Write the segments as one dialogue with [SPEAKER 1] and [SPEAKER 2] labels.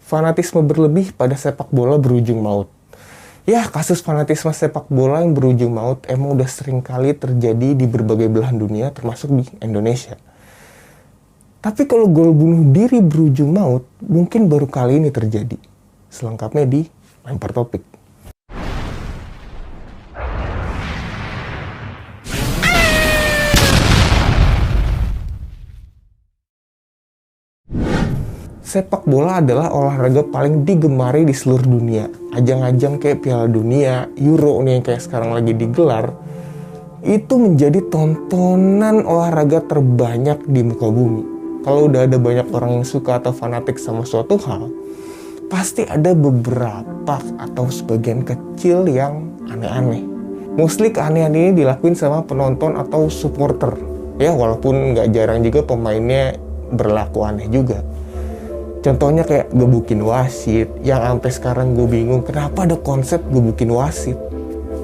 [SPEAKER 1] Fanatisme berlebih pada sepak bola berujung maut. Ya, kasus fanatisme sepak bola yang berujung maut emang udah sering kali terjadi di berbagai belahan dunia, termasuk di Indonesia. Tapi kalau gol bunuh diri berujung maut, mungkin baru kali ini terjadi. Selengkapnya di Lempar Topik. Sepak bola adalah olahraga paling digemari di seluruh dunia. Ajang-ajang kayak Piala Dunia, Euro nih yang kayak sekarang lagi digelar, itu menjadi tontonan olahraga terbanyak di muka bumi. Kalau udah ada banyak orang yang suka atau fanatik sama suatu hal, pasti ada beberapa atau sebagian kecil yang aneh-aneh. Mostly keanehan ini dilakuin sama penonton atau supporter. Ya, walaupun nggak jarang juga pemainnya berlaku aneh juga. Contohnya kayak gebukin wasit, yang sampai sekarang gue bingung kenapa ada konsep gebukin wasit.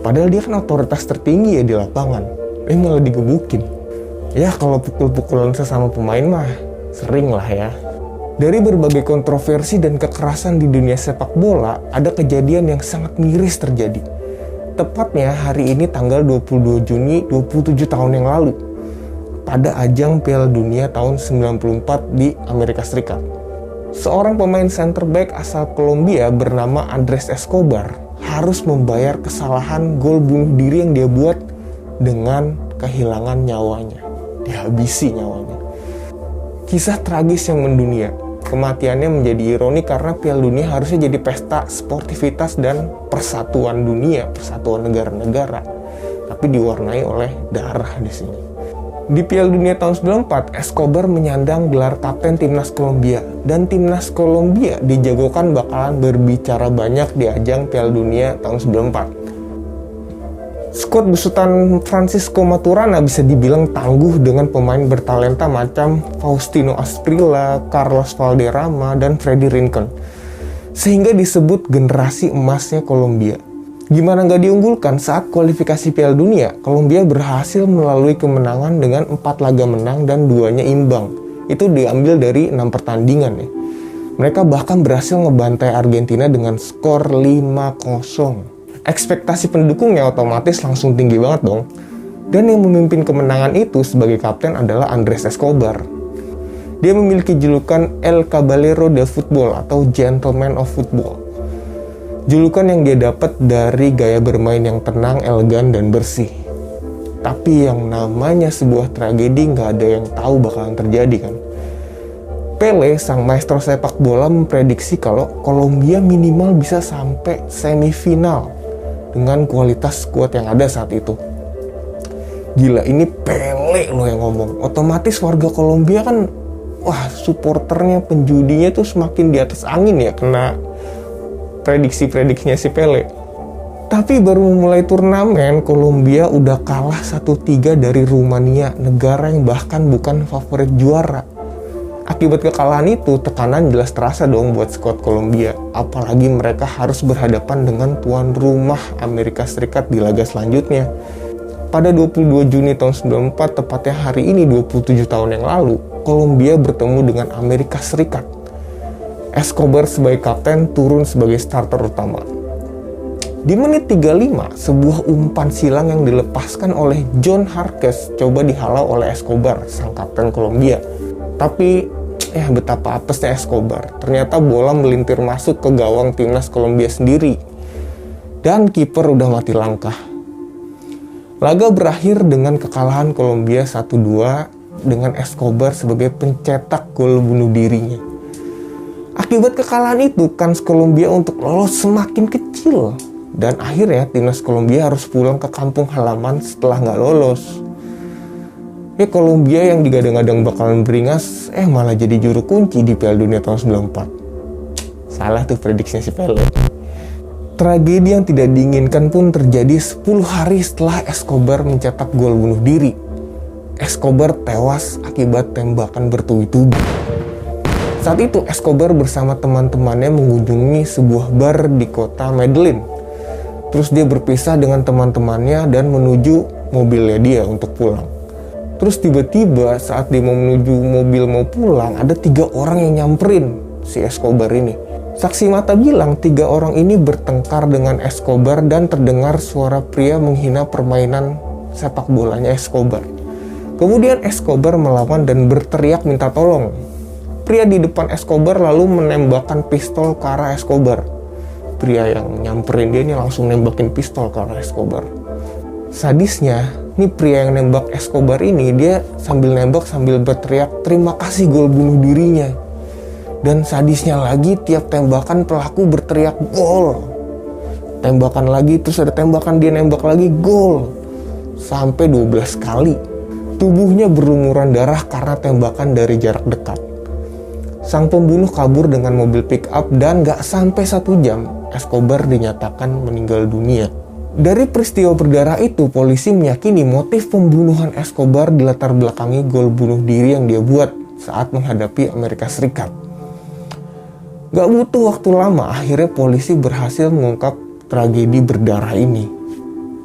[SPEAKER 1] Padahal dia kan otoritas tertinggi ya di lapangan, malah digebukin. Ya kalau pukul-pukulan sesama pemain mah sering lah ya. Dari berbagai kontroversi dan kekerasan di dunia sepak bola, ada kejadian yang sangat miris terjadi. Tepatnya hari ini tanggal 22 Juni 27 tahun yang lalu, pada ajang Piala Dunia tahun 94 di Amerika Serikat. Seorang pemain center back asal Kolombia bernama Andrés Escobar harus membayar kesalahan gol bunuh diri yang dia buat dengan kehilangan nyawanya. Dihabisi nyawanya. Kisah tragis yang mendunia. Kematiannya menjadi ironi karena Piala Dunia harusnya jadi pesta sportivitas dan persatuan dunia, persatuan negara-negara. Tapi diwarnai oleh darah di sini. Di Piala Dunia tahun 94, Escobar menyandang gelar kapten timnas Kolombia, dan timnas Kolombia dijagokan bakalan berbicara banyak di ajang Piala Dunia tahun 94. Skuad besutan Francisco Maturana bisa dibilang tangguh dengan pemain bertalenta macam Faustino Asprilla, Carlos Valderrama, dan Freddy Rincon, sehingga disebut generasi emasnya Kolombia. Gimana nggak diunggulkan saat kualifikasi Piala Dunia, Kolombia berhasil melalui kemenangan dengan 4 laga menang dan 2-nya imbang. Itu diambil dari 6 pertandingan ya. Mereka bahkan berhasil ngebantai Argentina dengan skor 5-0. Ekspektasi pendukungnya otomatis langsung tinggi banget dong. Dan yang memimpin kemenangan itu sebagai kapten adalah Andrés Escobar. Dia memiliki julukan El Caballero del Football atau Gentleman of Football. Julukan yang dia dapat dari gaya bermain yang tenang, elegan, dan bersih. Tapi yang namanya sebuah tragedi nggak ada yang tahu bakalan terjadi kan. Pele, sang maestro sepak bola, memprediksi kalau Kolombia minimal bisa sampai semifinal dengan kualitas skuad yang ada saat itu. Gila, ini Pele loh yang ngomong. Otomatis warga Kolombia kan, wah supporternya, penjudinya tuh semakin di atas angin ya kena prediksi-prediksinya si Pele. Tapi baru memulai turnamen, Kolombia udah kalah 1-3 dari Rumania, negara yang bahkan bukan favorit juara. Akibat kekalahan itu, tekanan jelas terasa dong buat skuad Kolombia. Apalagi mereka harus berhadapan dengan tuan rumah Amerika Serikat di laga selanjutnya. Pada 22 Juni tahun 94, tepatnya hari ini 27 tahun yang lalu, Kolombia bertemu dengan Amerika Serikat. Escobar sebagai kapten turun sebagai starter utama. Di menit 35, sebuah umpan silang yang dilepaskan oleh John Harkes coba dihalau oleh Escobar, sang kapten Kolombia. Tapi, betapa apesnya Escobar. Ternyata bola melintir masuk ke gawang timnas Kolombia sendiri. Dan kiper udah mati langkah. Laga berakhir dengan kekalahan Kolombia 1-2 dengan Escobar sebagai pencetak gol bunuh dirinya. Akibat kekalahan itu, kans Kolombia untuk lolos semakin kecil. Dan akhirnya timnas Kolombia harus pulang ke kampung halaman setelah nggak lolos. Kolombia yang digadang-gadang bakalan beringas, malah jadi juru kunci di Piala Dunia tahun 94. Salah tuh prediksinya si Pele. Tragedi yang tidak diinginkan pun terjadi 10 hari setelah Escobar mencetak gol bunuh diri. Escobar tewas akibat tembakan bertubi-tubi. Saat itu Escobar bersama teman-temannya mengunjungi sebuah bar di kota Medellin. Terus dia berpisah dengan teman-temannya dan menuju mobilnya dia untuk pulang. Terus tiba-tiba saat dia mau menuju mobil mau pulang, ada 3 orang yang nyamperin si Escobar ini. Saksi mata bilang 3 orang ini bertengkar dengan Escobar dan terdengar suara pria menghina permainan sepak bolanya Escobar. Kemudian Escobar melawan dan berteriak minta tolong. Pria di depan Escobar lalu menembakkan pistol ke arah Escobar. Pria yang nyamperin dia ini langsung nembakin pistol ke arah Escobar. Sadisnya, nih pria yang nembak Escobar ini, dia sambil nembak sambil berteriak, "Terima kasih gol bunuh dirinya." Dan sadisnya lagi, tiap tembakan pelaku berteriak, "Gol." Tembakan lagi, terus ada tembakan, dia nembak lagi, "Gol." Sampai 12 kali. Tubuhnya berlumuran darah karena tembakan dari jarak dekat. Sang pembunuh kabur dengan mobil pick up dan gak sampai 1 jam, Escobar dinyatakan meninggal dunia. Dari peristiwa berdarah itu, polisi meyakini motif pembunuhan Escobar dilatar belakangi gol bunuh diri yang dia buat saat menghadapi Amerika Serikat. Gak butuh waktu lama, akhirnya polisi berhasil mengungkap tragedi berdarah ini.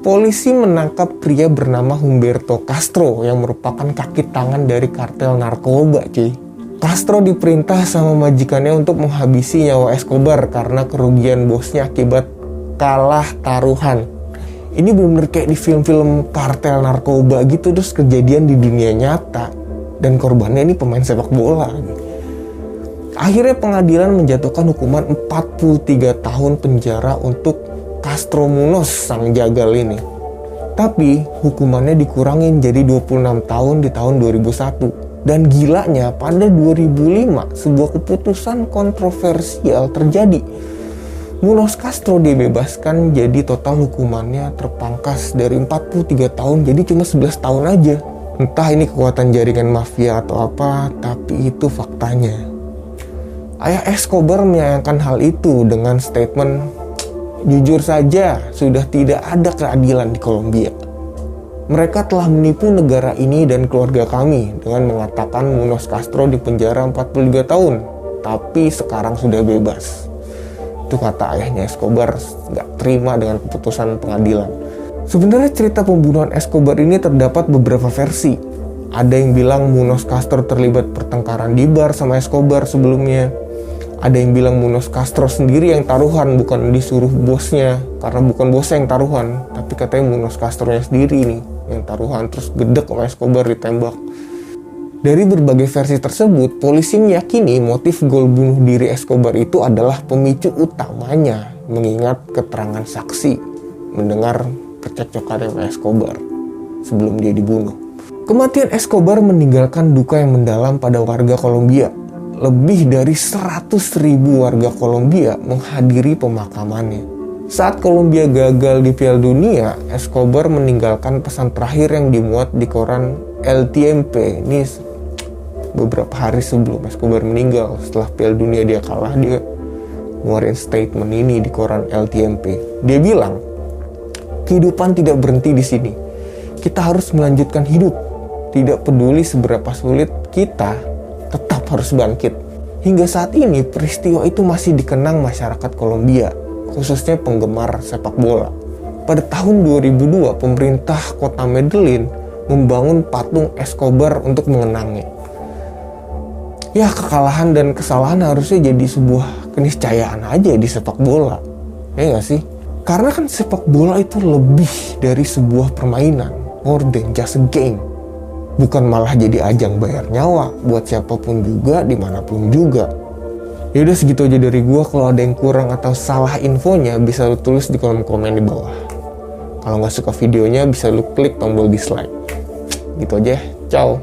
[SPEAKER 1] Polisi menangkap pria bernama Humberto Castro yang merupakan kaki tangan dari kartel narkoba, cuy. Castro diperintah sama majikannya untuk menghabisi nyawa Escobar karena kerugian bosnya akibat kalah taruhan. Ini benar-benar kayak di film-film kartel narkoba gitu, terus kejadian di dunia nyata. Dan korbannya ini pemain sepak bola. Akhirnya pengadilan menjatuhkan hukuman 43 tahun penjara untuk Castro Munoz, sang jagal ini. Tapi hukumannya dikurangin jadi 26 tahun di tahun 2001. Dan gilanya pada 2005 sebuah keputusan kontroversial terjadi. Munoz Castro dibebaskan, jadi total hukumannya terpangkas dari 43 tahun jadi cuma 11 tahun aja. Entah ini kekuatan jaringan mafia atau apa, tapi itu faktanya. Ayah Escobar menyayangkan hal itu dengan statement, "Jujur saja, sudah tidak ada keadilan di Kolombia. Mereka telah menipu negara ini dan keluarga kami dengan mengatakan Munoz Castro dipenjara 43 tahun, tapi sekarang sudah bebas." Itu kata ayahnya Escobar, nggak terima dengan keputusan pengadilan. Sebenarnya cerita pembunuhan Escobar ini terdapat beberapa versi. Ada yang bilang Munoz Castro terlibat pertengkaran di bar sama Escobar sebelumnya. Ada yang bilang Munoz Castro sendiri yang taruhan, bukan disuruh bosnya, karena bukan bosnya yang taruhan, tapi katanya Munoz Castro-nya sendiri nih yang taruhan, terus gedek sama Escobar ditembak. Dari berbagai versi tersebut, polisi meyakini motif gol bunuh diri Escobar itu adalah pemicu utamanya, mengingat keterangan saksi mendengar percekcokan dengan Escobar sebelum dia dibunuh. Kematian Escobar meninggalkan duka yang mendalam pada warga Kolombia. Lebih dari 100.000 warga Kolombia menghadiri pemakamannya. Saat Kolombia gagal di Piala Dunia, Escobar meninggalkan pesan terakhir yang dimuat di koran El Tiempo. Ini beberapa hari sebelum Escobar meninggal, setelah Piala Dunia dia kalah, dia ngeluarin statement ini di koran El Tiempo. Dia bilang, "Kehidupan tidak berhenti di sini. Kita harus melanjutkan hidup. Tidak peduli seberapa sulit kita, tetap harus bangkit." Hingga saat ini, peristiwa itu masih dikenang masyarakat Kolombia, khususnya penggemar sepak bola. Pada tahun 2002, pemerintah kota Medellin membangun patung Escobar untuk mengenangnya. Ya, kekalahan dan kesalahan harusnya jadi sebuah keniscayaan aja di sepak bola. Ya nggak sih? Karena kan sepak bola itu lebih dari sebuah permainan, more than just a game. Bukan malah jadi ajang bayar nyawa buat siapapun juga, dimanapun juga. Ya udah, segitu aja dari gua. Kalau ada yang kurang atau salah infonya, bisa lu tulis di kolom komen di bawah. Kalau nggak suka videonya, bisa lu klik tombol dislike. Gitu aja, ciao.